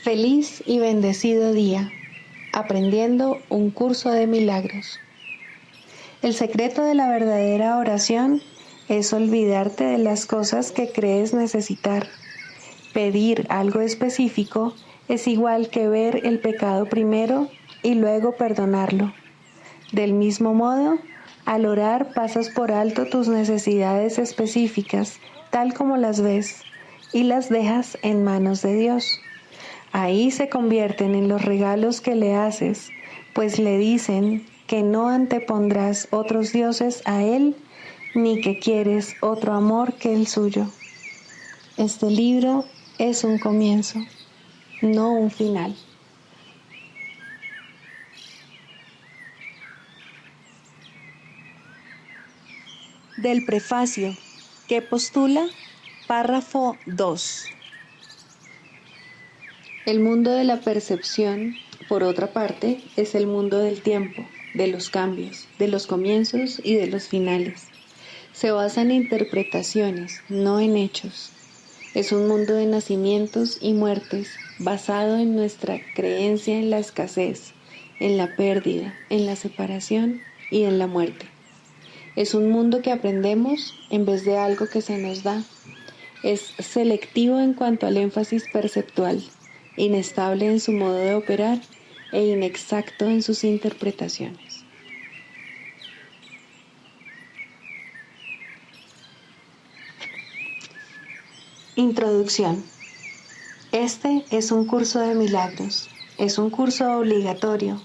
Feliz y bendecido día, aprendiendo un curso de milagros. El secreto de la verdadera oración es olvidarte de las cosas que crees necesitar. Pedir algo específico es igual que ver el pecado primero y luego perdonarlo. Del mismo modo, al orar pasas por alto tus necesidades específicas, tal como las ves, y las dejas en manos de Dios. Ahí se convierten en los regalos que le haces, pues le dicen que no antepondrás otros dioses a Él, ni que quieres otro amor que el suyo. Este libro es un comienzo, no un final. Del prefacio, que postula párrafo 2. El mundo de la percepción, por otra parte, es el mundo del tiempo, de los cambios, de los comienzos y de los finales. Se basa en interpretaciones, no en hechos. Es un mundo de nacimientos y muertes, basado en nuestra creencia en la escasez, en la pérdida, en la separación y en la muerte. Es un mundo que aprendemos en vez de algo que se nos da. Es selectivo en cuanto al énfasis perceptual, inestable en su modo de operar e inexacto en sus interpretaciones. Introducción. Este es un curso de milagros. Es un curso obligatorio.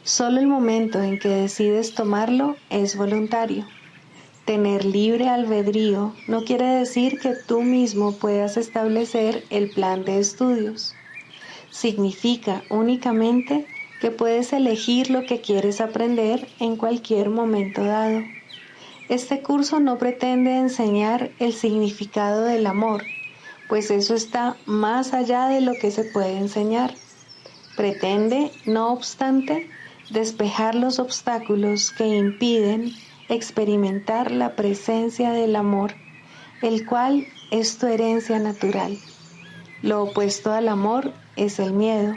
Solo el momento en que decides tomarlo es voluntario. Tener libre albedrío no quiere decir que tú mismo puedas establecer el plan de estudios. Significa únicamente que puedes elegir lo que quieres aprender en cualquier momento dado. Este curso no pretende enseñar el significado del amor, pues eso está más allá de lo que se puede enseñar. Pretende, no obstante, despejar los obstáculos que impiden experimentar la presencia del amor, el cual es tu herencia natural. Lo opuesto al amor es el miedo,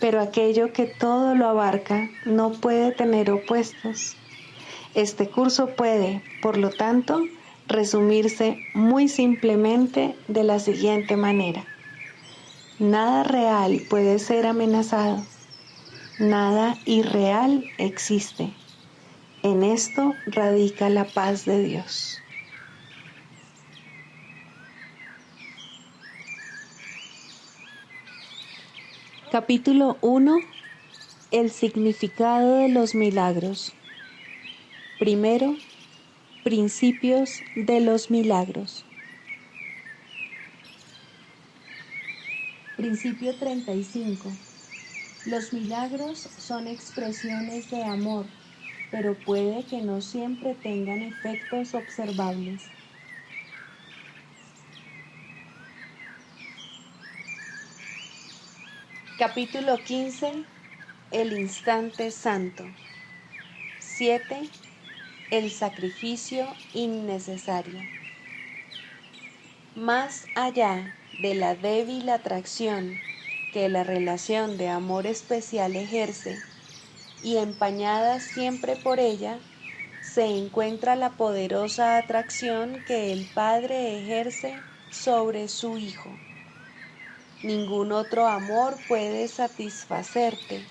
pero aquello que todo lo abarca no puede tener opuestos. Este curso puede, por lo tanto, resumirse muy simplemente de la siguiente manera. Nada real puede ser amenazado. Nada irreal existe. En esto radica la paz de Dios. Capítulo 1. El significado de los milagros. Primero, principios de los milagros. Principio 35. Los milagros son expresiones de amor, pero puede que no siempre tengan efectos observables. Capítulo 15. El instante santo. 7. El sacrificio innecesario. Más allá de la débil atracción que la relación de amor especial ejerce, y empañada siempre por ella, se encuentra la poderosa atracción que el Padre ejerce sobre su Hijo. Ningún otro amor puede satisfacerte,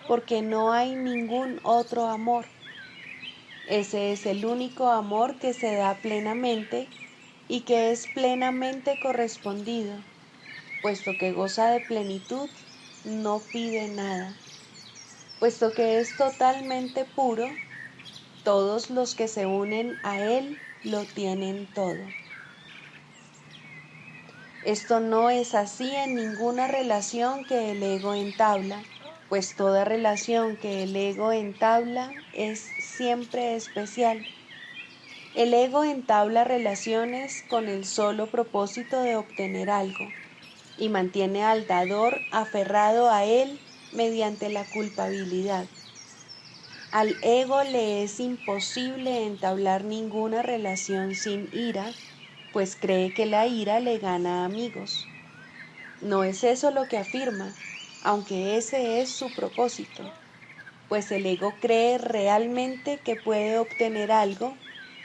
porque no hay ningún otro amor. Ese es el único amor que se da plenamente y que es plenamente correspondido, puesto que goza de plenitud, no pide nada. Puesto que es totalmente puro, todos los que se unen a Él lo tienen todo. Esto no es así en ninguna relación que el ego entabla, pues toda relación que el ego entabla es siempre especial. El ego entabla relaciones con el solo propósito de obtener algo y mantiene al dador aferrado a él mediante la culpabilidad. Al ego le es imposible entablar ninguna relación sin ira, pues cree que la ira le gana amigos. No es eso lo que afirma, aunque ese es su propósito, pues el ego cree realmente que puede obtener algo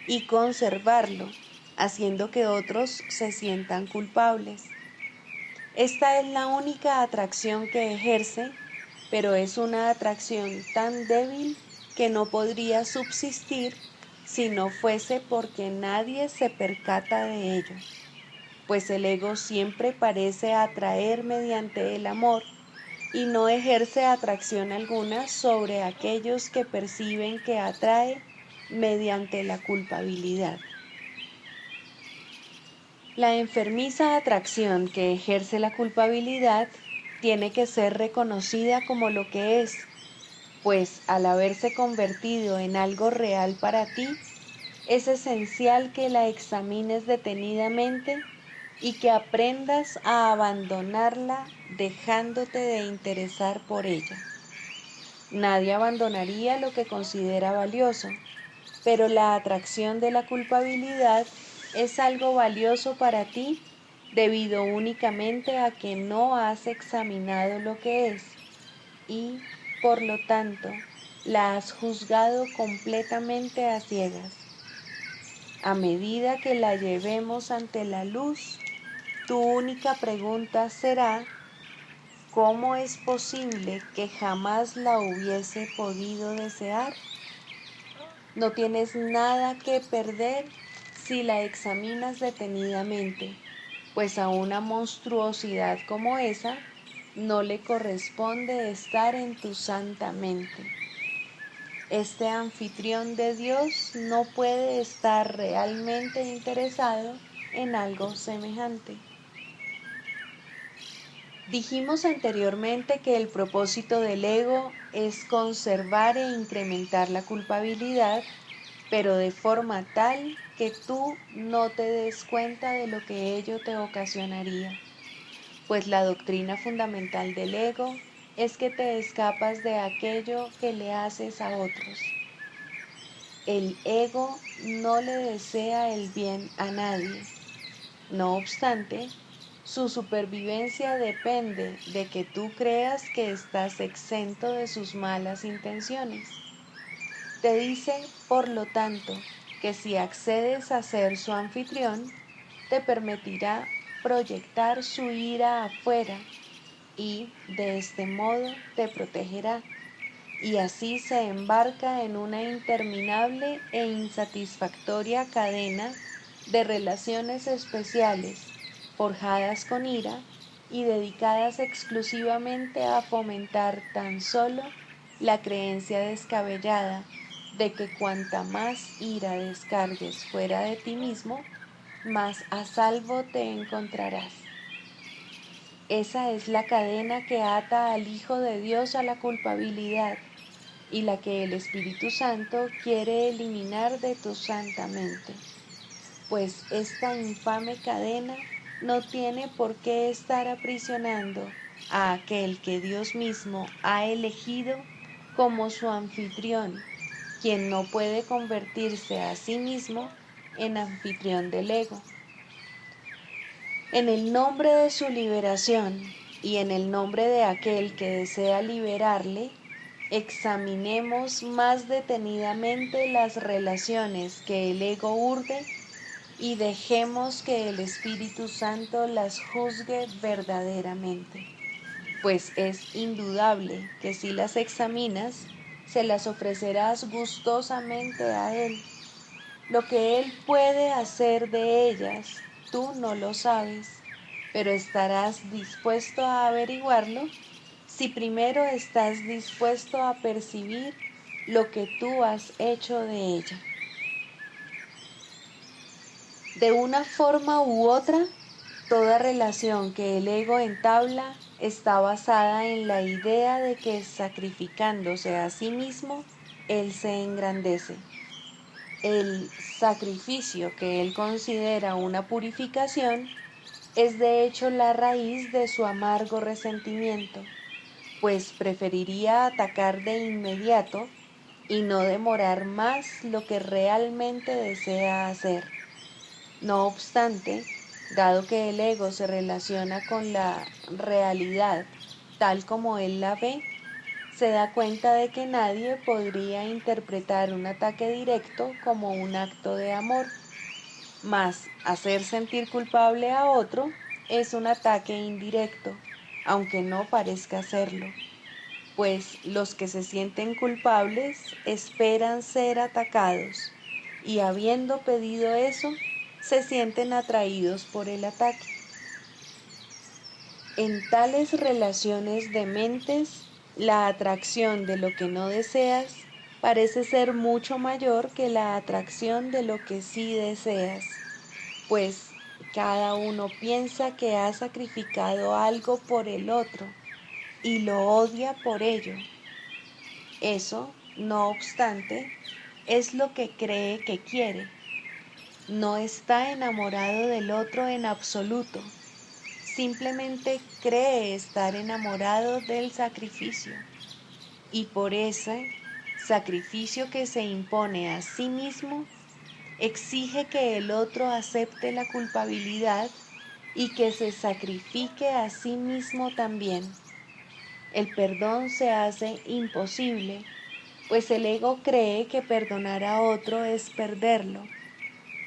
y conservarlo, haciendo que otros se sientan culpables. Esta es la única atracción que ejerce, pero es una atracción tan débil que no podría subsistir si no fuese porque nadie se percata de ello, pues el ego siempre parece atraer mediante el amor y no ejerce atracción alguna sobre aquellos que perciben que atrae mediante la culpabilidad. La enfermiza atracción que ejerce la culpabilidad tiene que ser reconocida como lo que es, pues al haberse convertido en algo real para ti, es esencial que la examines detenidamente y que aprendas a abandonarla dejándote de interesar por ella. Nadie abandonaría lo que considera valioso, pero la atracción de la culpabilidad es algo valioso para ti debido únicamente a que no has examinado lo que es y, por lo tanto, la has juzgado completamente a ciegas. A medida que la llevemos ante la luz, tu única pregunta será: ¿cómo es posible que jamás la hubiese podido desear? No tienes nada que perder si la examinas detenidamente, pues a una monstruosidad como esa no le corresponde estar en tu santa mente. Este anfitrión de Dios no puede estar realmente interesado en algo semejante. Dijimos anteriormente que el propósito del ego es conservar e incrementar la culpabilidad, pero de forma tal que tú no te des cuenta de lo que ello te ocasionaría, pues la doctrina fundamental del ego es que te escapas de aquello que le haces a otros. El ego no le desea el bien a nadie. No obstante, su supervivencia depende de que tú creas que estás exento de sus malas intenciones. Te dice, por lo tanto, que si accedes a ser su anfitrión, te permitirá proyectar su ira afuera y, de este modo, te protegerá. Y así se embarca en una interminable e insatisfactoria cadena de relaciones especiales, forjadas con ira y dedicadas exclusivamente a fomentar tan solo la creencia descabellada de que cuanta más ira descargues fuera de ti mismo, más a salvo te encontrarás. Esa es la cadena que ata al Hijo de Dios a la culpabilidad y la que el Espíritu Santo quiere eliminar de tu santa mente, pues esta infame cadena no tiene por qué estar aprisionando a aquel que Dios mismo ha elegido como su anfitrión, quien no puede convertirse a sí mismo en anfitrión del ego. En el nombre de su liberación y en el nombre de aquel que desea liberarle, examinemos más detenidamente las relaciones que el ego urde y dejemos que el Espíritu Santo las juzgue verdaderamente, pues es indudable que si las examinas, se las ofrecerás gustosamente a Él. Lo que Él puede hacer de ellas, tú no lo sabes, pero estarás dispuesto a averiguarlo si primero estás dispuesto a percibir lo que tú has hecho de ella. De una forma u otra, toda relación que el ego entabla está basada en la idea de que sacrificándose a sí mismo, él se engrandece. El sacrificio que él considera una purificación es de hecho la raíz de su amargo resentimiento, pues preferiría atacar de inmediato y no demorar más lo que realmente desea hacer. No obstante, Dado que el ego se relaciona con la realidad tal como él la ve, se da cuenta de que nadie podría interpretar un ataque directo como un acto de amor, mas hacer sentir culpable a otro es un ataque indirecto, aunque no parezca serlo, pues los que se sienten culpables esperan ser atacados y habiendo pedido eso, se sienten atraídos por el ataque. En tales relaciones de mentes, la atracción de lo que no deseas parece ser mucho mayor que la atracción de lo que sí deseas, pues cada uno piensa que ha sacrificado algo por el otro y lo odia por ello. Eso, no obstante, es lo que cree que quiere. No está enamorado del otro en absoluto. Simplemente cree estar enamorado del sacrificio y por ese sacrificio que se impone a sí mismo, exige que el otro acepte la culpabilidad y que se sacrifique a sí mismo también. El perdón se hace imposible, pues el ego cree que perdonar a otro es perderlo.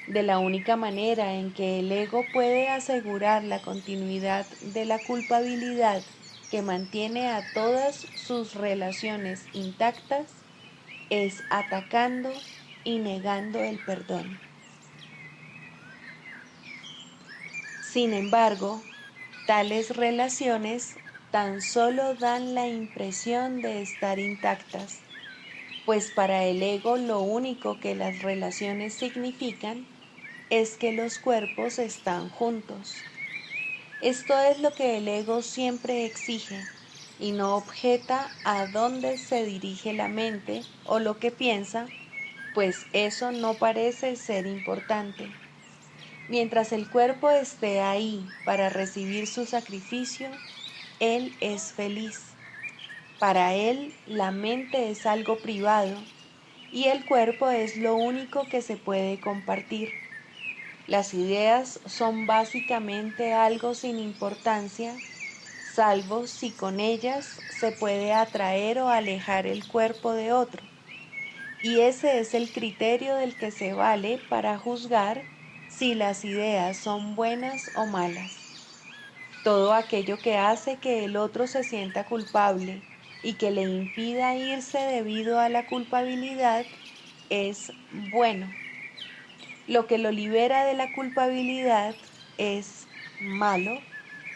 De la única manera en que el ego puede asegurar la continuidad de la culpabilidad que mantiene a todas sus relaciones intactas es atacando y negando el perdón. Sin embargo, tales relaciones tan solo dan la impresión de estar intactas, pues para el ego lo único que las relaciones significan es que los cuerpos están juntos. Esto es lo que el ego siempre exige y no objeta a dónde se dirige la mente o lo que piensa, pues eso no parece ser importante. Mientras el cuerpo esté ahí para recibir su sacrificio, él es feliz. Para él la mente es algo privado y el cuerpo es lo único que se puede compartir. Las ideas son básicamente algo sin importancia, salvo si con ellas se puede atraer o alejar el cuerpo de otro. Y ese es el criterio del que se vale para juzgar si las ideas son buenas o malas. Todo aquello que hace que el otro se sienta culpable y que le impida irse debido a la culpabilidad es bueno. Lo que lo libera de la culpabilidad es malo,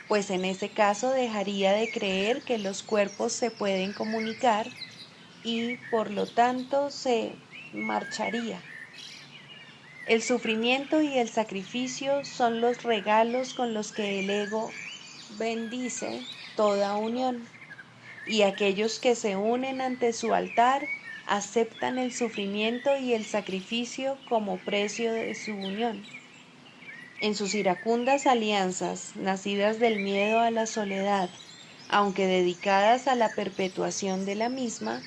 pues en ese caso dejaría de creer que los cuerpos se pueden comunicar y por lo tanto se marcharía. El sufrimiento y el sacrificio son los regalos con los que el ego bendice toda unión, y aquellos que se unen ante su altar aceptan el sufrimiento y el sacrificio como precio de su unión. En sus iracundas alianzas, nacidas del miedo a la soledad, aunque dedicadas a la perpetuación de la misma,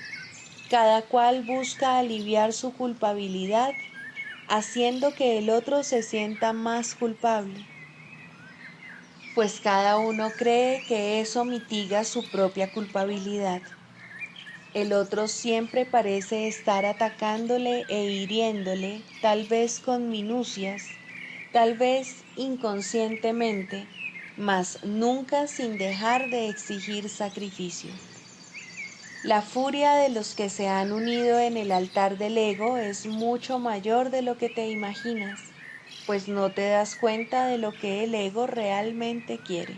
cada cual busca aliviar su culpabilidad, haciendo que el otro se sienta más culpable, pues cada uno cree que eso mitiga su propia culpabilidad. El otro siempre parece estar atacándole e hiriéndole, tal vez con minucias, tal vez inconscientemente, mas nunca sin dejar de exigir sacrificio. La furia de los que se han unido en el altar del ego es mucho mayor de lo que te imaginas, pues no te das cuenta de lo que el ego realmente quiere.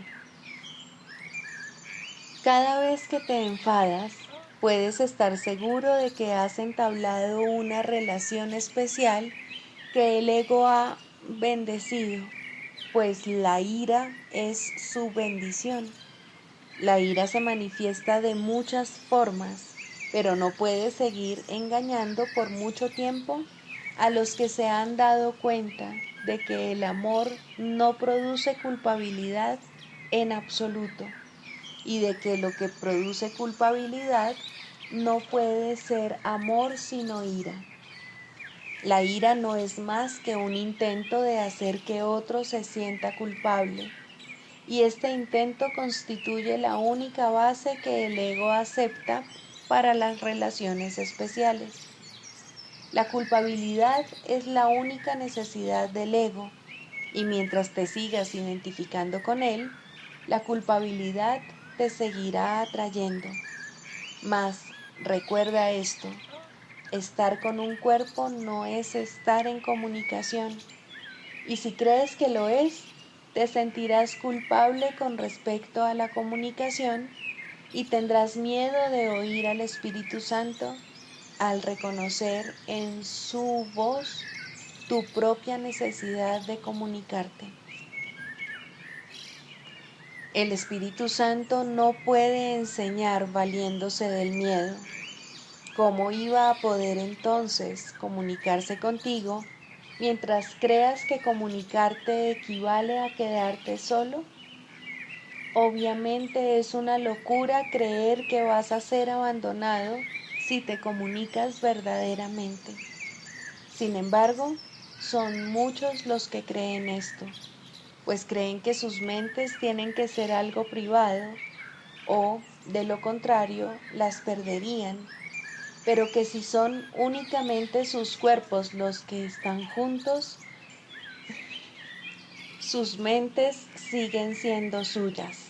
Cada vez que te enfadas, puedes estar seguro de que has entablado una relación especial que el ego ha bendecido, pues la ira es su bendición. La ira se manifiesta de muchas formas, pero no puede seguir engañando por mucho tiempo a los que se han dado cuenta de que el amor no produce culpabilidad en absoluto y de que lo que produce culpabilidad no puede ser amor sino ira. La ira no es más que un intento de hacer que otro se sienta culpable, y este intento constituye la única base que el ego acepta para las relaciones especiales. La culpabilidad es la única necesidad del ego, y mientras te sigas identificando con él, la culpabilidad te seguirá atrayendo. Mas recuerda esto: estar con un cuerpo no es estar en comunicación, y si crees que lo es, te sentirás culpable con respecto a la comunicación y tendrás miedo de oír al Espíritu Santo al reconocer en su voz tu propia necesidad de comunicarte. El Espíritu Santo no puede enseñar valiéndose del miedo. ¿Cómo iba a poder entonces comunicarse contigo mientras creas que comunicarte equivale a quedarte solo? Obviamente es una locura creer que vas a ser abandonado si te comunicas verdaderamente. Sin embargo, son muchos los que creen esto, pues creen que sus mentes tienen que ser algo privado o, de lo contrario, las perderían, pero que si son únicamente sus cuerpos los que están juntos, sus mentes siguen siendo suyas.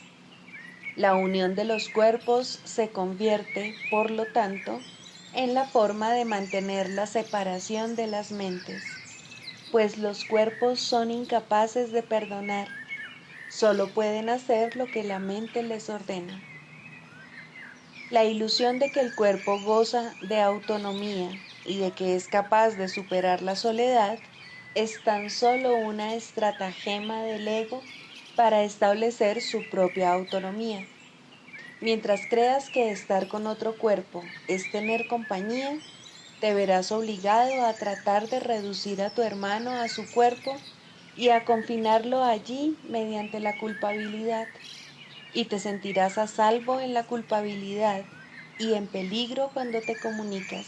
La unión de los cuerpos se convierte, por lo tanto, en la forma de mantener la separación de las mentes, pues los cuerpos son incapaces de perdonar, solo pueden hacer lo que la mente les ordena. La ilusión de que el cuerpo goza de autonomía y de que es capaz de superar la soledad es tan solo una estratagema del ego para establecer su propia autonomía. Mientras creas que estar con otro cuerpo es tener compañía, te verás obligado a tratar de reducir a tu hermano a su cuerpo y a confinarlo allí mediante la culpabilidad, y te sentirás a salvo en la culpabilidad y en peligro cuando te comunicas,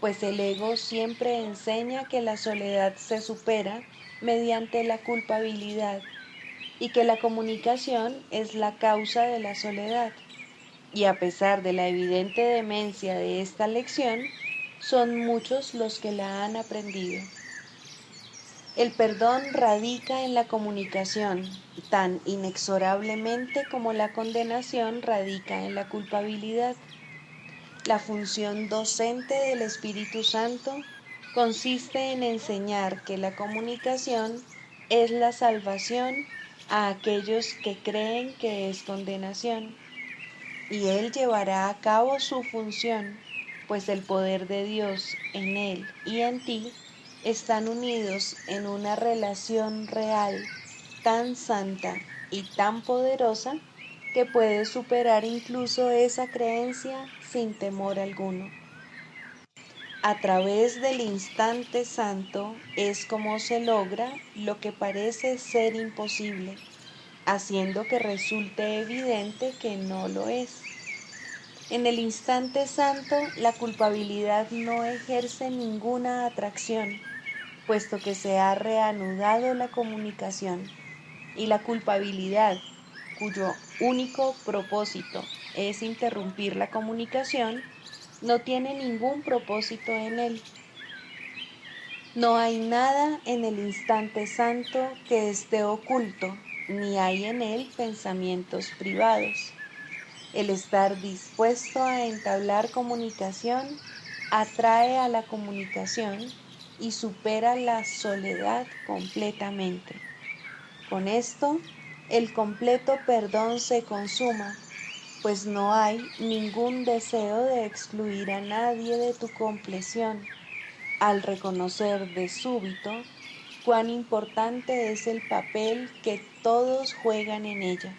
pues el ego siempre enseña que la soledad se supera mediante la culpabilidad y que la comunicación es la causa de la soledad. Y a pesar de la evidente demencia de esta lección, son muchos los que la han aprendido. El perdón radica en la comunicación, tan inexorablemente como la condenación radica en la culpabilidad. La función docente del Espíritu Santo consiste en enseñar que la comunicación es la salvación a aquellos que creen que es condenación, y Él llevará a cabo su función, pues el poder de Dios en Él y en ti están unidos en una relación real, tan santa y tan poderosa que puede superar incluso esa creencia sin temor alguno. A través del instante santo es como se logra lo que parece ser imposible, haciendo que resulte evidente que no lo es. En el instante santo, la culpabilidad no ejerce ninguna atracción, puesto que se ha reanudado la comunicación, y la culpabilidad, cuyo único propósito es interrumpir la comunicación, no tiene ningún propósito en él. No hay nada en el instante santo que esté oculto, ni hay en él pensamientos privados. El estar dispuesto a entablar comunicación atrae a la comunicación y supera la soledad completamente. Con esto, el completo perdón se consuma, pues no hay ningún deseo de excluir a nadie de tu compleción, al reconocer de súbito cuán importante es el papel que todos juegan en ella.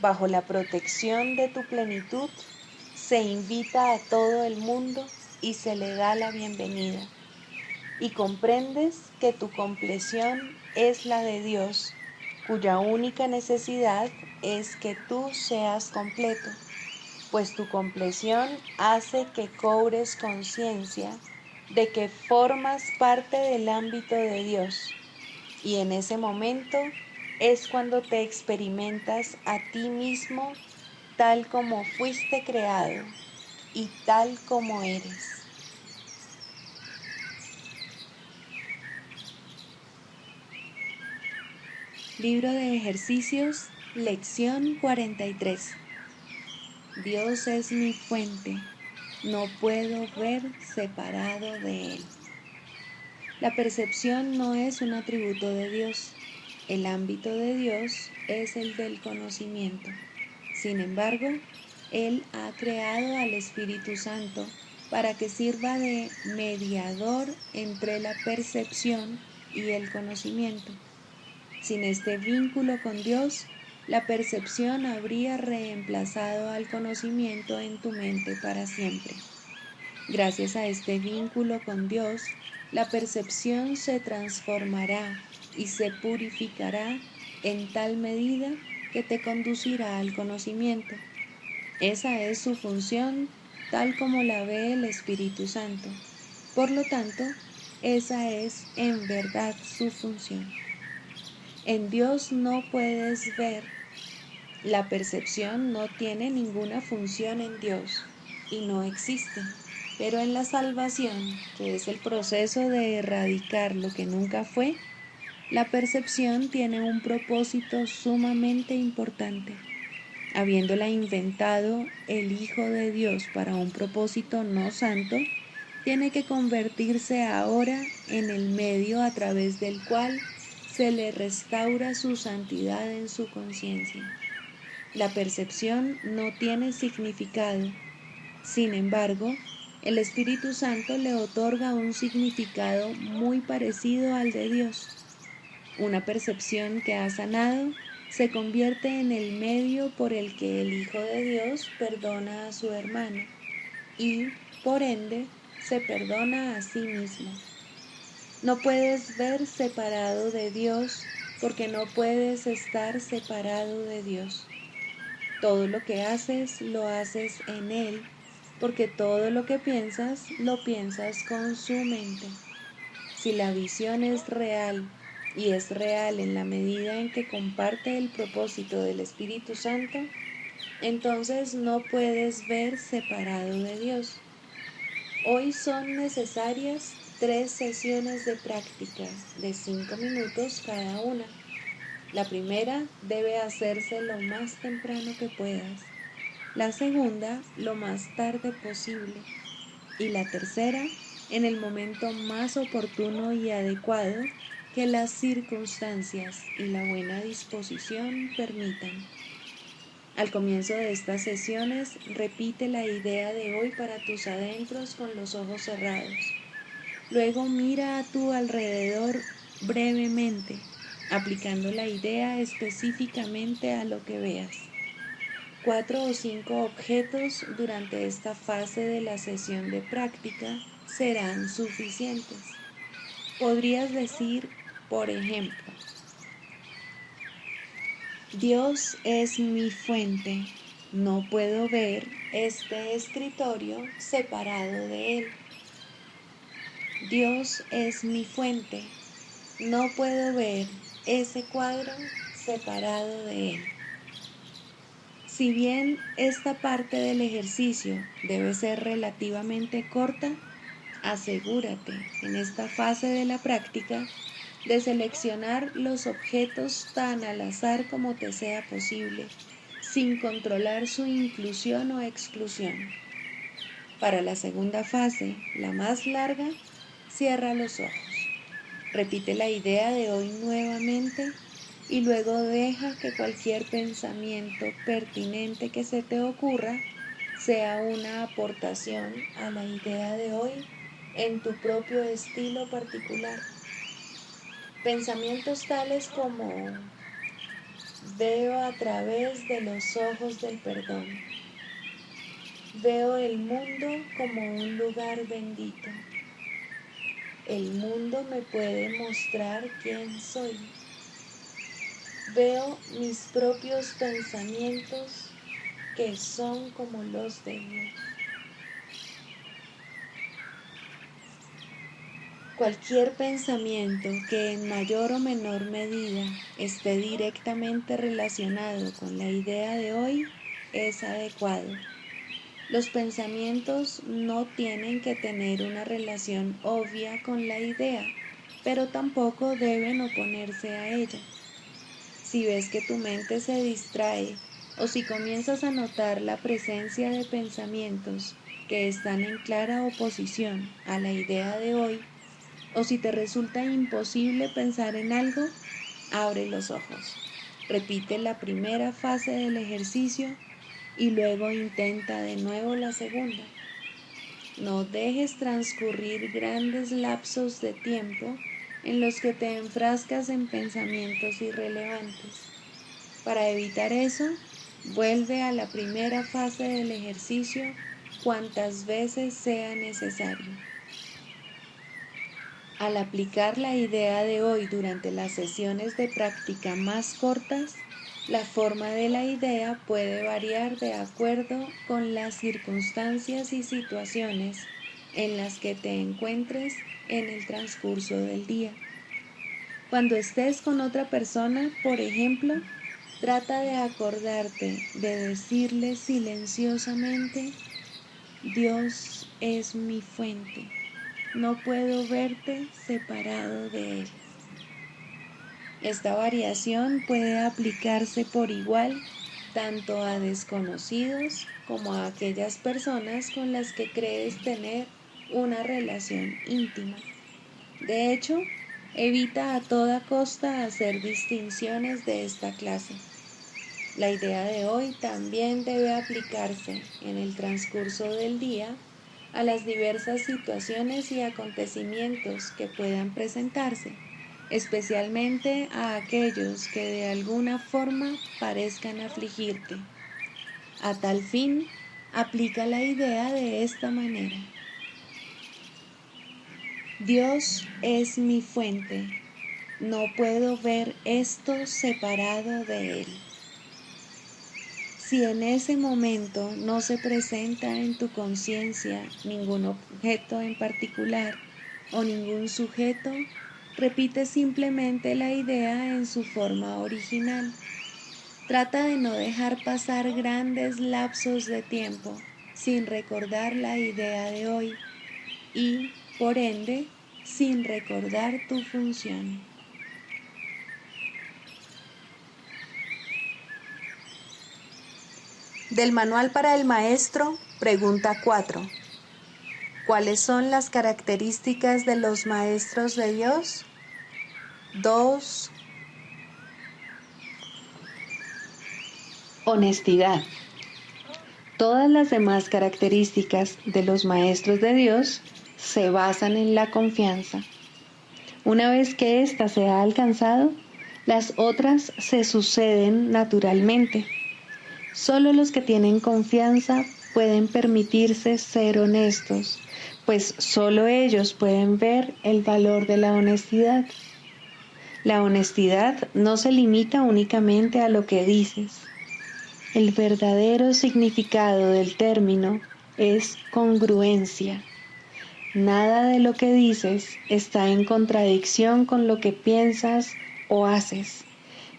Bajo la protección de tu plenitud, se invita a todo el mundo y se le da la bienvenida. Y comprendes que tu compleción es la de Dios, cuya única necesidad es que tú seas completo, pues tu compleción hace que cobres conciencia de que formas parte del ámbito de Dios. Y en ese momento es cuando te experimentas a ti mismo tal como fuiste creado y tal como eres. Libro de ejercicios, lección 43. Dios es mi fuente, no puedo ver separado de Él. La percepción no es un atributo de Dios. El ámbito de Dios es el del conocimiento. Sin embargo, Él ha creado al Espíritu Santo para que sirva de mediador entre la percepción y el conocimiento. Sin este vínculo con Dios, la percepción habría reemplazado al conocimiento en tu mente para siempre. Gracias a este vínculo con Dios, la percepción se transformará y se purificará en tal medida que te conducirá al conocimiento. Esa es su función, tal como la ve el Espíritu Santo. Por lo tanto, esa es en verdad su función. En Dios no puedes ver. La percepción no tiene ninguna función en Dios y no existe. Pero en la salvación, que es el proceso de erradicar lo que nunca fue, la percepción tiene un propósito sumamente importante. Habiéndola inventado el Hijo de Dios para un propósito no santo, tiene que convertirse ahora en el medio a través del cual se le restaura su santidad en su conciencia. La percepción no tiene significado. Sin embargo, el Espíritu Santo le otorga un significado muy parecido al de Dios. Una percepción que ha sanado se convierte en el medio por el que el Hijo de Dios perdona a su hermano y, por ende, se perdona a sí mismo. No puedes ver separado de Dios porque no puedes estar separado de Dios. Todo lo que haces, lo haces en Él, porque todo lo que piensas, lo piensas con su mente. Si la visión es real, y es real en la medida en que comparte el propósito del Espíritu Santo, entonces no puedes ver separado de Dios. Hoy son necesarias 3 sesiones de práctica de 5 minutos cada una. La primera debe hacerse lo más temprano que puedas, la segunda lo más tarde posible y la tercera en el momento más oportuno y adecuado que las circunstancias y la buena disposición permitan. Al comienzo de estas sesiones, repite la idea de hoy para tus adentros con los ojos cerrados. Luego mira a tu alrededor brevemente, aplicando la idea específicamente a lo que veas. 4 o 5 objetos durante esta fase de la sesión de práctica serán suficientes. Podrías decir, por ejemplo, Dios es mi fuente, no puedo ver este escritorio separado de Él. Dios es mi fuente, no puedo ver ese cuadro separado de Él. Si bien esta parte del ejercicio debe ser relativamente corta, asegúrate en esta fase de la práctica de seleccionar los objetos tan al azar como te sea posible, sin controlar su inclusión o exclusión. Para la segunda fase, la más larga, cierra los ojos. Repite la idea de hoy nuevamente y luego deja que cualquier pensamiento pertinente que se te ocurra sea una aportación a la idea de hoy en tu propio estilo particular. Pensamientos tales como veo a través de los ojos del perdón. Veo el mundo como un lugar bendito. El mundo me puede mostrar quién soy. Veo mis propios pensamientos que son como los de Dios. Cualquier pensamiento que en mayor o menor medida esté directamente relacionado con la idea de hoy es adecuado. Los pensamientos no tienen que tener una relación obvia con la idea, pero tampoco deben oponerse a ella. Si ves que tu mente se distrae o si comienzas a notar la presencia de pensamientos que están en clara oposición a la idea de hoy, o si te resulta imposible pensar en algo, abre los ojos. Repite la primera fase del ejercicio y luego intenta de nuevo la segunda. No dejes transcurrir grandes lapsos de tiempo en los que te enfrascas en pensamientos irrelevantes. Para evitar eso, vuelve a la primera fase del ejercicio cuantas veces sea necesario. Al aplicar la idea de hoy durante las sesiones de práctica más cortas, la forma de la idea puede variar de acuerdo con las circunstancias y situaciones en las que te encuentres en el transcurso del día. Cuando estés con otra persona, por ejemplo, trata de acordarte de decirle silenciosamente: Dios es mi fuente. No puedo verte separado de Él. Esta variación puede aplicarse por igual tanto a desconocidos como a aquellas personas con las que crees tener una relación íntima. De hecho, evita a toda costa hacer distinciones de esta clase. La idea de hoy también debe aplicarse en el transcurso del día a las diversas situaciones y acontecimientos que puedan presentarse, especialmente a aquellos que de alguna forma parezcan afligirte. A tal fin, aplica la idea de esta manera: Dios es mi fuente, no puedo ver esto separado de Él. Si en ese momento no se presenta en tu conciencia ningún objeto en particular o ningún sujeto, repite simplemente la idea en su forma original. Trata de no dejar pasar grandes lapsos de tiempo sin recordar la idea de hoy y, por ende, sin recordar tu función. Del Manual para el Maestro, pregunta 4. ¿Cuáles son las características de los maestros de Dios? 2. Honestidad. Todas las demás características de los maestros de Dios se basan en la confianza. Una vez que ésta se ha alcanzado, las otras se suceden naturalmente. Solo los que tienen confianza pueden permitirse ser honestos, pues solo ellos pueden ver el valor de la honestidad. La honestidad no se limita únicamente a lo que dices. El verdadero significado del término es congruencia. Nada de lo que dices está en contradicción con lo que piensas o haces.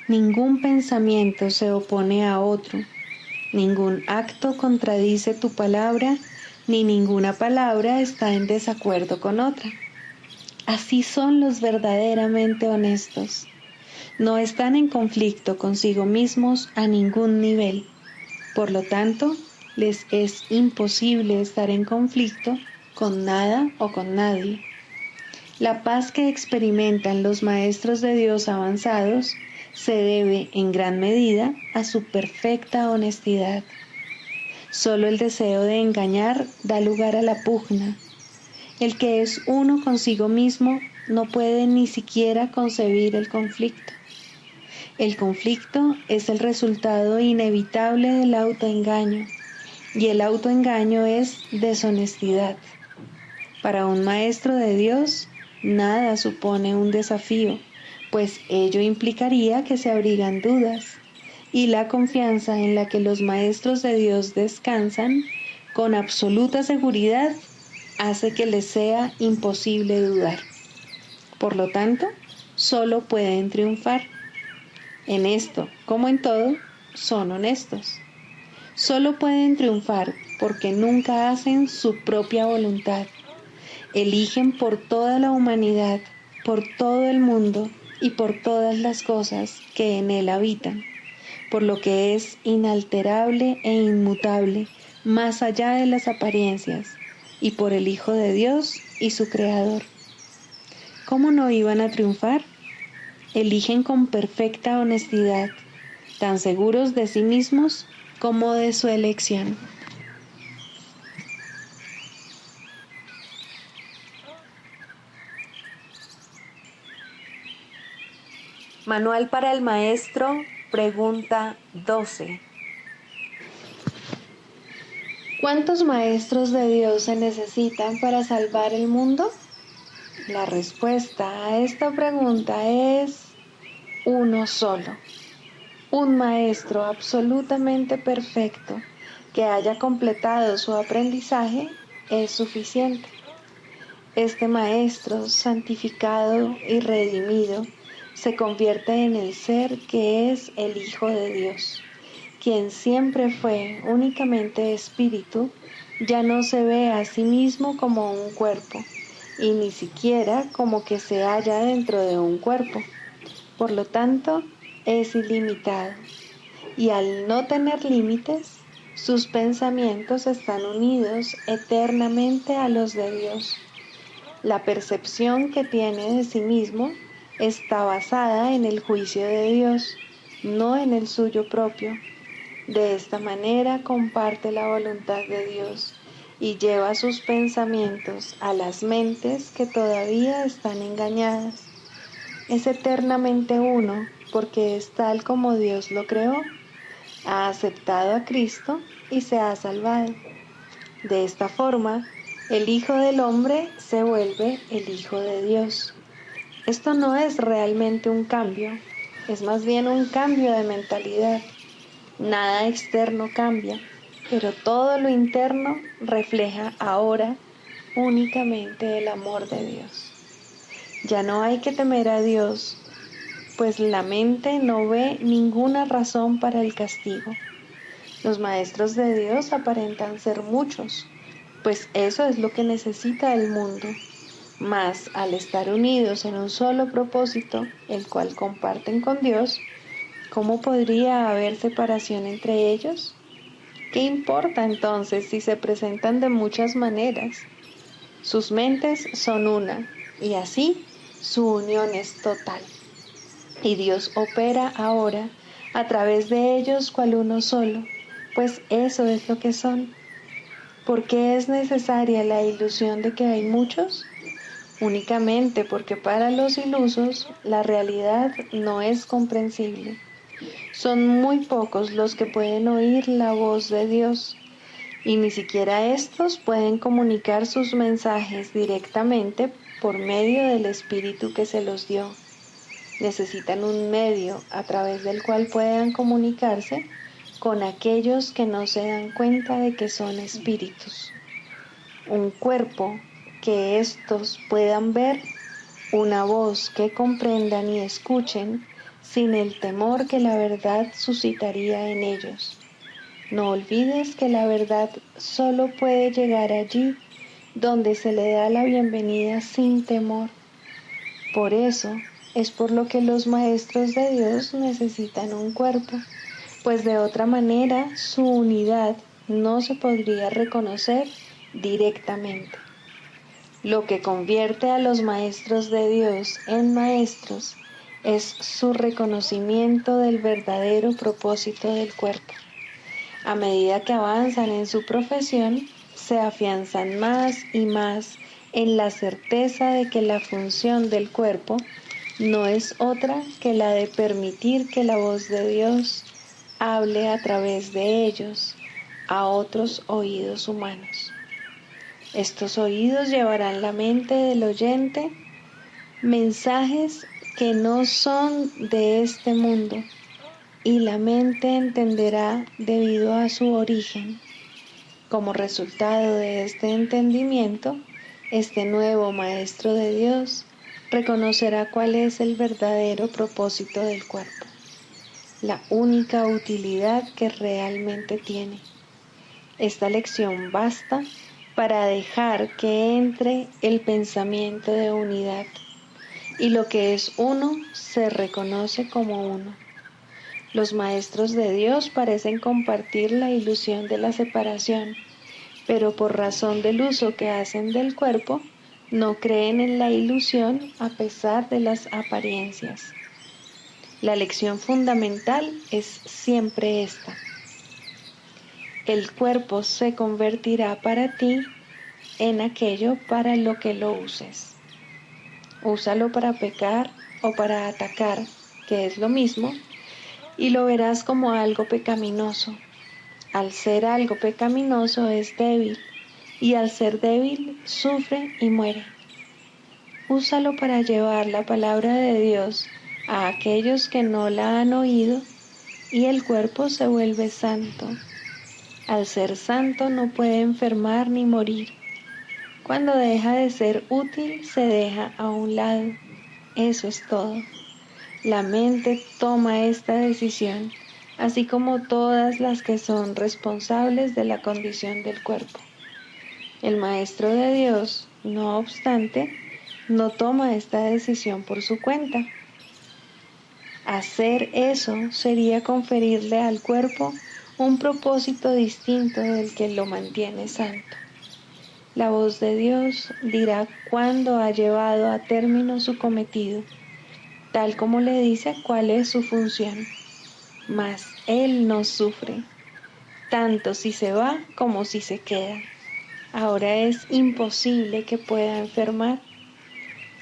Ningún pensamiento se opone a otro. Ningún acto contradice tu palabra, ni ninguna palabra está en desacuerdo con otra. Así son los verdaderamente honestos. No están en conflicto consigo mismos a ningún nivel. Por lo tanto, les es imposible estar en conflicto con nada o con nadie. La paz que experimentan los maestros de Dios avanzados se debe en gran medida a su perfecta honestidad. Solo el deseo de engañar da lugar a la pugna. El que es uno consigo mismo no puede ni siquiera concebir el conflicto. El conflicto es el resultado inevitable del autoengaño, y el autoengaño es deshonestidad. Para un maestro de Dios, nada supone un desafío, pues ello implicaría que se abrigan dudas, y la confianza en la que los maestros de Dios descansan con absoluta seguridad hace que les sea imposible dudar. Por lo tanto, solo pueden triunfar. En esto, como en todo, son honestos. Solo pueden triunfar porque nunca hacen su propia voluntad. Eligen por toda la humanidad, por todo el mundo y por todas las cosas que en él habitan, por lo que es inalterable e inmutable, más allá de las apariencias, y por el Hijo de Dios y su Creador. ¿Cómo no iban a triunfar? Eligen con perfecta honestidad, tan seguros de sí mismos como de su elección. Manual para el maestro, pregunta 12. ¿Cuántos maestros de Dios se necesitan para salvar el mundo? La respuesta a esta pregunta es uno solo. Un maestro absolutamente perfecto que haya completado su aprendizaje es suficiente. Este maestro santificado y redimido se convierte en el ser que es el Hijo de Dios, quien siempre fue únicamente espíritu. Ya no se ve a sí mismo como un cuerpo, y ni siquiera como que se halla dentro de un cuerpo. Por lo tanto, es ilimitado, y al no tener límites, sus pensamientos están unidos eternamente a los de Dios. La percepción que tiene de sí mismo está basada en el juicio de Dios, no en el suyo propio. De esta manera comparte la voluntad de Dios y lleva sus pensamientos a las mentes que todavía están engañadas. Es eternamente uno porque es tal como Dios lo creó. Ha aceptado a Cristo y se ha salvado. De esta forma, el Hijo del Hombre se vuelve el Hijo de Dios. Esto no es realmente un cambio, es más bien un cambio de mentalidad. Nada externo cambia, pero todo lo interno refleja ahora únicamente el amor de Dios. Ya no hay que temer a Dios, pues la mente no ve ninguna razón para el castigo. Los maestros de Dios aparentan ser muchos, pues eso es lo que necesita el mundo. Mas al estar unidos en un solo propósito, el cual comparten con Dios, ¿cómo podría haber separación entre ellos? ¿Qué importa entonces si se presentan de muchas maneras? Sus mentes son una, y así su unión es total. Y Dios opera ahora a través de ellos cual uno solo, pues eso es lo que son. ¿Por qué es necesaria la ilusión de que hay muchos? Únicamente porque para los ilusos la realidad no es comprensible. Son muy pocos los que pueden oír la voz de Dios, y ni siquiera estos pueden comunicar sus mensajes directamente por medio del Espíritu que se los dio. Necesitan un medio a través del cual puedan comunicarse con aquellos que no se dan cuenta de que son espíritus. Un cuerpo que éstos puedan ver, una voz que comprendan y escuchen sin el temor que la verdad suscitaría en ellos. No olvides que la verdad solo puede llegar allí donde se le da la bienvenida sin temor. Por eso es por lo que los maestros de Dios necesitan un cuerpo, pues de otra manera su unidad no se podría reconocer directamente. Lo que convierte a los maestros de Dios en maestros es su reconocimiento del verdadero propósito del cuerpo. A medida que avanzan en su profesión, se afianzan más y más en la certeza de que la función del cuerpo no es otra que la de permitir que la voz de Dios hable a través de ellos a otros oídos humanos. Estos oídos llevarán la mente del oyente mensajes que no son de este mundo, y la mente entenderá debido a su origen. Como resultado de este entendimiento, este nuevo Maestro de Dios reconocerá cuál es el verdadero propósito del cuerpo, la única utilidad que realmente tiene. Esta lección basta para dejar que entre el pensamiento de unidad, y lo que es uno se reconoce como uno. Los maestros de Dios parecen compartir la ilusión de la separación, pero por razón del uso que hacen del cuerpo, no creen en la ilusión a pesar de las apariencias. La lección fundamental es siempre esta: el cuerpo se convertirá para ti en aquello para lo que lo uses. Úsalo para pecar o para atacar, que es lo mismo, y lo verás como algo pecaminoso. Al ser algo pecaminoso es débil, y al ser débil sufre y muere. Úsalo para llevar la palabra de Dios a aquellos que no la han oído, y el cuerpo se vuelve santo. Al ser santo no puede enfermar ni morir. Cuando deja de ser útil, se deja a un lado. Eso es todo. La mente toma esta decisión, así como todas las que son responsables de la condición del cuerpo. El Maestro de Dios, no obstante, no toma esta decisión por su cuenta. Hacer eso sería conferirle al cuerpo un propósito distinto del que lo mantiene santo. La voz de Dios dirá cuándo ha llevado a término su cometido, tal como le dice cuál es su función. Mas Él no sufre, tanto si se va como si se queda. Ahora es imposible que pueda enfermar.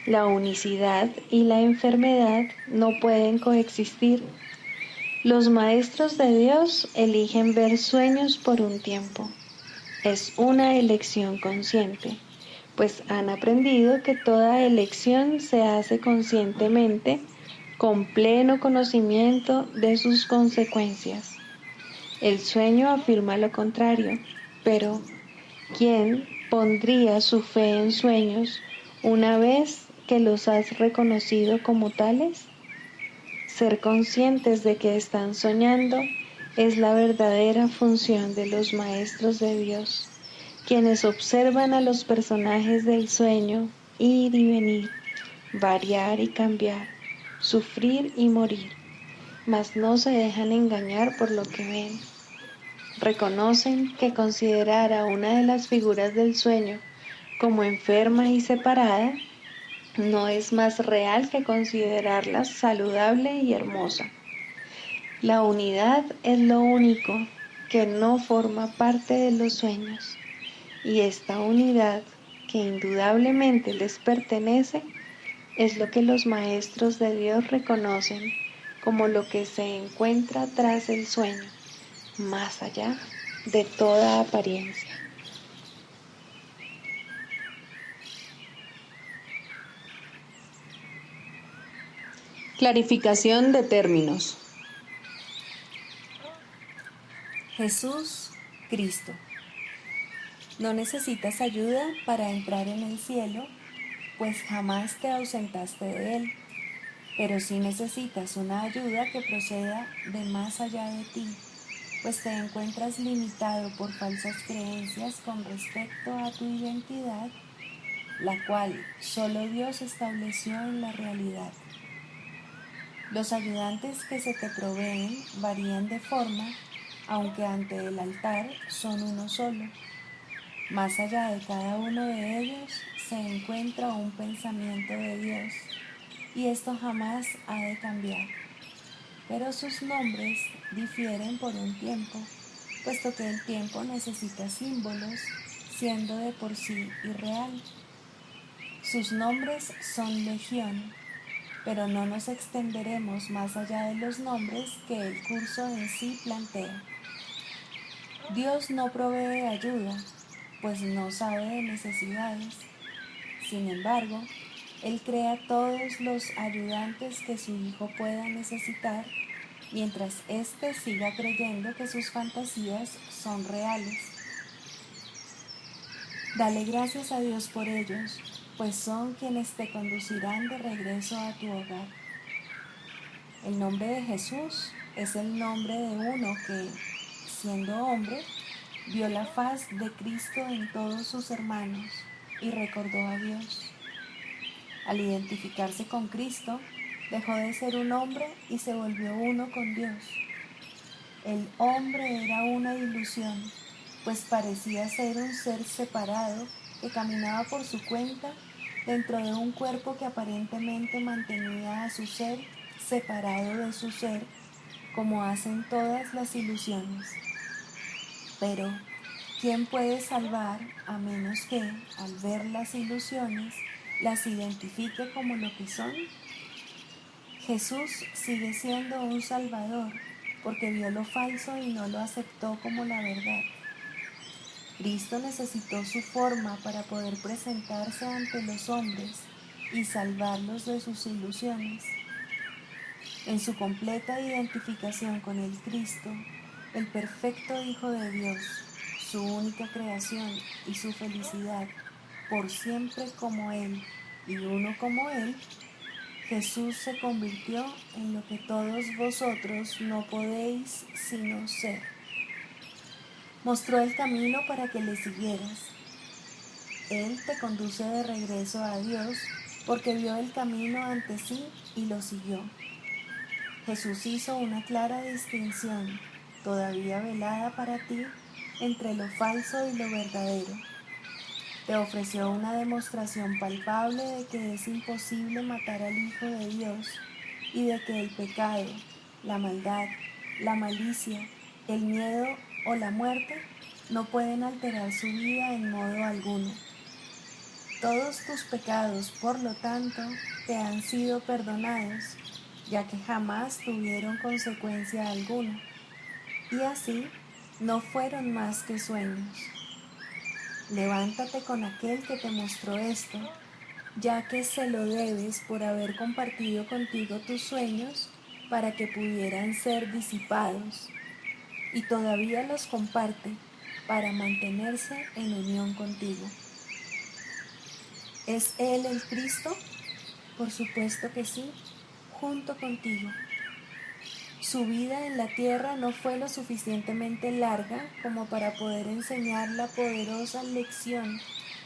La unicidad y la enfermedad no pueden coexistir. Los maestros de Dios eligen ver sueños por un tiempo. Es una elección consciente, pues han aprendido que toda elección se hace conscientemente, con pleno conocimiento de sus consecuencias. El sueño afirma lo contrario, pero ¿quién pondría su fe en sueños una vez que los has reconocido como tales? Ser conscientes de que están soñando es la verdadera función de los maestros de Dios, quienes observan a los personajes del sueño ir y venir, variar y cambiar, sufrir y morir, mas no se dejan engañar por lo que ven. Reconocen que considerar a una de las figuras del sueño como enferma y separada no es más real que considerarla saludable y hermosa. La unidad es lo único que no forma parte de los sueños, y esta unidad, que indudablemente les pertenece, es lo que los maestros de Dios reconocen como lo que se encuentra tras el sueño, más allá de toda apariencia. Clarificación de términos. Jesús, Cristo. No necesitas ayuda para entrar en el cielo, pues jamás te ausentaste de él, pero sí necesitas una ayuda que proceda de más allá de ti, pues te encuentras limitado por falsas creencias con respecto a tu identidad, la cual solo Dios estableció en la realidad. Los ayudantes que se te proveen varían de forma, aunque ante el altar son uno solo. Más allá de cada uno de ellos se encuentra un pensamiento de Dios, y esto jamás ha de cambiar. Pero sus nombres difieren por un tiempo, puesto que el tiempo necesita símbolos, siendo de por sí irreal. Sus nombres son legión, pero no nos extenderemos más allá de los nombres que el curso en sí plantea. Dios no provee ayuda, pues no sabe de necesidades. Sin embargo, Él crea todos los ayudantes que su Hijo pueda necesitar, mientras éste siga creyendo que sus fantasías son reales. Dale gracias a Dios por ellos, pues son quienes te conducirán de regreso a tu hogar. El nombre de Jesús es el nombre de uno que, siendo hombre, vio la faz de Cristo en todos sus hermanos y recordó a Dios. Al identificarse con Cristo, dejó de ser un hombre y se volvió uno con Dios. El hombre era una ilusión, pues parecía ser un ser separado que caminaba por su cuenta dentro de un cuerpo que aparentemente mantenía a su ser separado de su ser, como hacen todas las ilusiones. Pero, ¿quién puede salvar a menos que, al ver las ilusiones, las identifique como lo que son? Jesús sigue siendo un Salvador porque vio lo falso y no lo aceptó como la verdad. Cristo necesitó su forma para poder presentarse ante los hombres y salvarlos de sus ilusiones. En su completa identificación con el Cristo, el perfecto Hijo de Dios, su única creación y su felicidad, por siempre como Él y uno como Él, Jesús se convirtió en lo que todos vosotros no podéis sino ser. Mostró el camino para que le siguieras. Él te conduce de regreso a Dios porque vio el camino ante sí y lo siguió. Jesús hizo una clara distinción, todavía velada para ti, entre lo falso y lo verdadero. Te ofreció una demostración palpable de que es imposible matar al Hijo de Dios y de que el pecado, la maldad, la malicia, el miedo o la muerte no pueden alterar su vida en modo alguno. Todos tus pecados, por lo tanto, te han sido perdonados, ya que jamás tuvieron consecuencia alguna, y así no fueron más que sueños. Levántate con aquel que te mostró esto, ya que se lo debes por haber compartido contigo tus sueños para que pudieran ser disipados, y todavía los comparte para mantenerse en unión contigo. ¿Es Él el Cristo? Por supuesto que sí, junto contigo. Su vida en la tierra no fue lo suficientemente larga como para poder enseñar la poderosa lección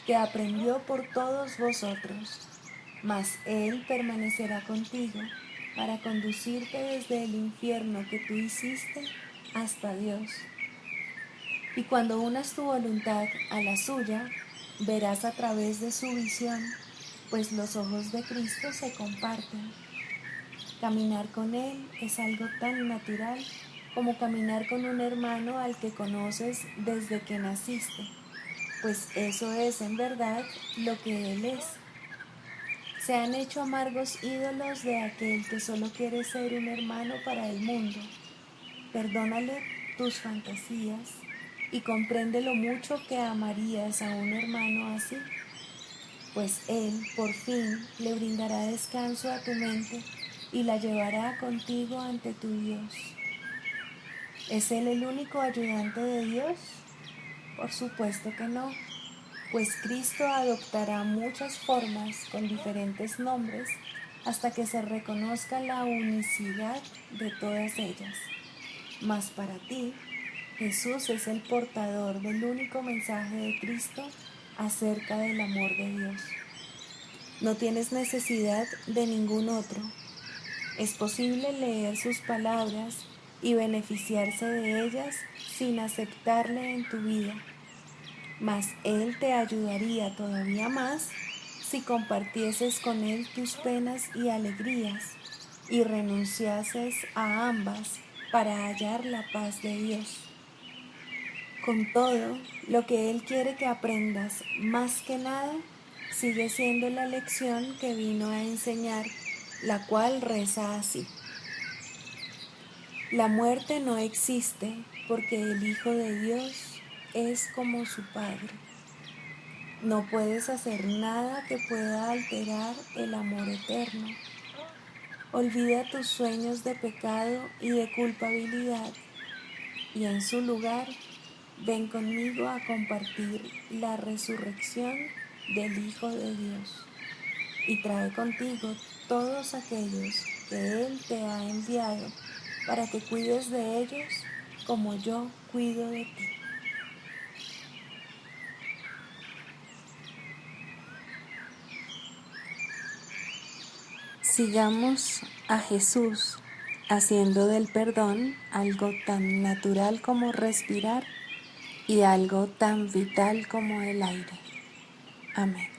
que aprendió por todos vosotros, mas Él permanecerá contigo para conducirte desde el infierno que tú hiciste hasta Dios. Y cuando unas tu voluntad a la suya, verás a través de su visión, pues los ojos de Cristo se comparten. Caminar con Él es algo tan natural como caminar con un hermano al que conoces desde que naciste, pues eso es en verdad lo que Él es. Se han hecho amargos ídolos de aquel que solo quiere ser un hermano para el mundo. Perdónale tus fantasías y comprende lo mucho que amarías a un hermano así, pues Él por fin le brindará descanso a tu mente y la llevará contigo ante tu Dios. ¿Es Él el único ayudante de Dios? Por supuesto que no, pues Cristo adoptará muchas formas con diferentes nombres hasta que se reconozca la unicidad de todas ellas. Mas para ti, Jesús es el portador del único mensaje de Cristo acerca del amor de Dios. No tienes necesidad de ningún otro. Es posible leer sus palabras y beneficiarse de ellas sin aceptarle en tu vida, mas Él te ayudaría todavía más si compartieses con Él tus penas y alegrías y renunciases a ambas para hallar la paz de Dios. Con todo, lo que Él quiere que aprendas más que nada sigue siendo la lección que vino a enseñar, la cual reza así: la muerte no existe porque el Hijo de Dios es como su Padre. No puedes hacer nada que pueda alterar el amor eterno. Olvida tus sueños de pecado y de culpabilidad y en su lugar ven conmigo a compartir la resurrección del Hijo de Dios y trae contigo todos aquellos que Él te ha enviado para que cuides de ellos como yo cuido de ti. Sigamos a Jesús haciendo del perdón algo tan natural como respirar y algo tan vital como el aire. Amén.